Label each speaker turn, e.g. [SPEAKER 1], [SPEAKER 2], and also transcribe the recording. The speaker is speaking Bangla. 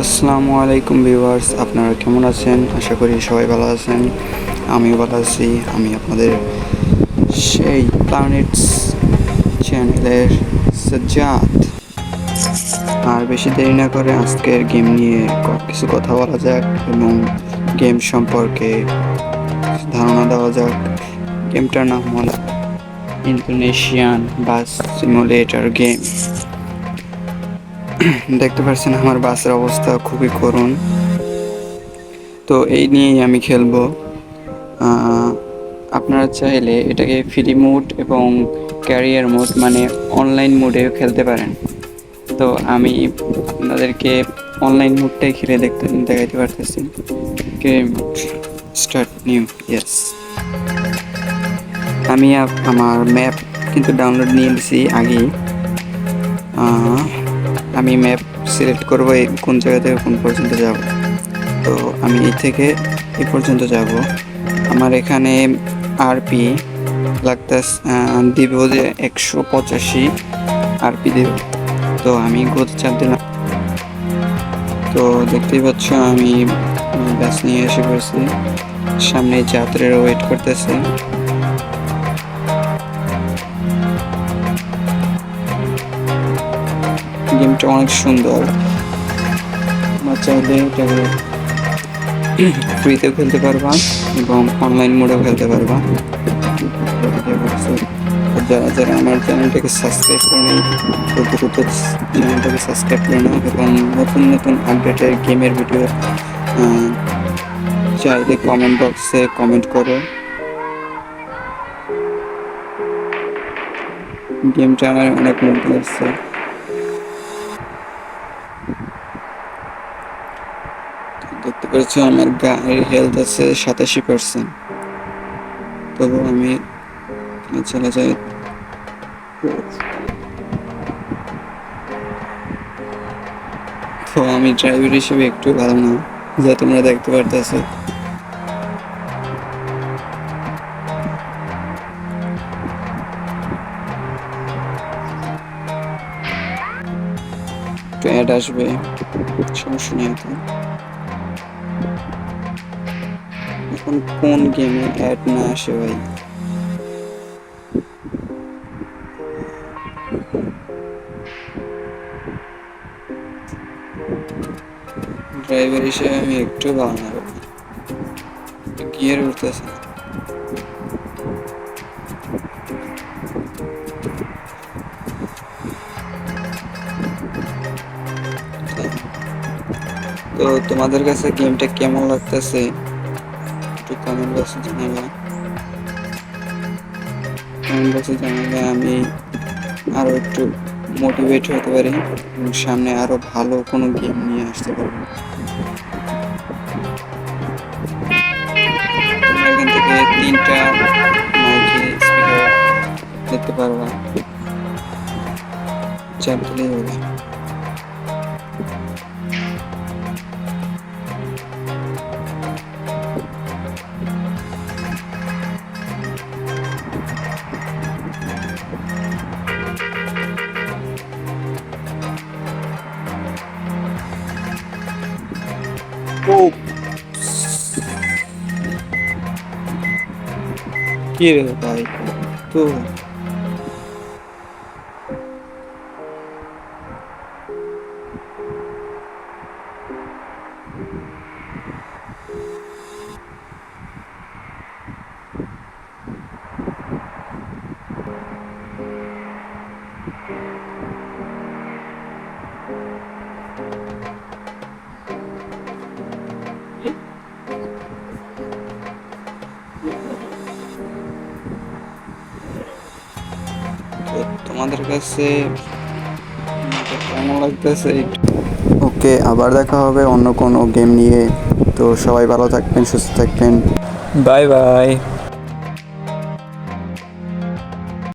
[SPEAKER 1] আসসালামু আলাইকুম ভিউয়ার্স, আপনারা কেমন আছেন? আশা করি সবাই ভালো আছেন। আমিও ভালো আছি। আমি আপনাদের সেই প্ল্যানেটস চ্যানেলের সাজ্জাদ। আর বেশি দেরি না করে আজকের গেম নিয়ে কিছু কথা বলা যাক এবং গেম সম্পর্কে ধারণা দেওয়া যাক। গেমটার নাম হলো ইন্দোনেশিয়ান বাস সিমুলেটর গেম। দেখতে পাচ্ছেন আমার বাসের অবস্থা খুবই করুণ। তো এই নিয়েই আমি খেলবো। আপনারা চাইলে এটাকে ফ্রি মোড এবং ক্যারিয়ার মোড মানে অনলাইন মোডেও খেলতে পারেন। তো আমি আপনাদেরকে অনলাইন মোডটাই খেলে দেখাইতে পারতেছি। Game start new. ইয়েস, আমি আমার ম্যাপ কিন্তু ডাউনলোড নিয়ে নিয়েছি আগেই। আমি ম্যাপ সিলেক্ট করবো কোন জায়গা থেকে কোন পর্যন্ত যাব। তো আমি এই থেকে এই পর্যন্ত যাব। আমার এখানে আরপি দিব যে 185 আরপি দেব। তো আমি গতি চাপ দিলাম। তো দেখতেই পাচ্ছ আমি বাস নিয়ে এসে পড়েছি। সামনে যাত্রীরা ওয়েট করতেছে। গেমটা অনেক সুন্দর। আমার চাইলে এটাকে ফ্রিতেও খেলতে পারবা এবং অনলাইন মোডেও খেলতে পারবা। যারা যারা আমার চ্যানেলটাকে সাবস্ক্রাইব করে নেই, তো দ্রুত চ্যানেলটাকে সাবস্ক্রাইব করে নাও এবং নতুন নতুন আপডেটের গেমের ভিডিও চাইলে কমেন্ট বক্সে কমেন্ট করো। গেমটা আমার অনেক মধ্যে আসছে। দেখতে পাচ্ছ আমার গায়ের হেলথ আছে 87%। তবু আমি চলে যাই। তো আমি ড্রাইভার হিসেবে একটু ভালো না, যা তোমরা দেখতে পারতেছো। একটু অ্যাড আসবে, সমস্যা নেই। এখন কোন গেমে অ্যাড না আসে ভাই? ড্রাইভার হিসেবে আমি একটু ভালো না, গিয়ার উঠতেছে। তো তোমাদের কাছে গেমটা কেমন লাগতেছে একটু কমেন্ট বক্সে জানাবে। কমেন্ট বক্সে জানালে আমি আরো একটু মোটিভেট হতে পারি এবং সামনে আরো ভালো কোনো গেম নিয়ে আসতে পারবো। তোমরা এখান থেকে 3টা মাইকে স্পিকার দেখতে পারবা, চাপ দিলেই হবে। কি রে ভাই, তো তোমাদের কাছে কেমন লাগতেছে? ওকে, আবার দেখা হবে অন্য কোনো গেম নিয়ে। তো সবাই ভালো থাকবেন, সুস্থ থাকবেন। Bye bye.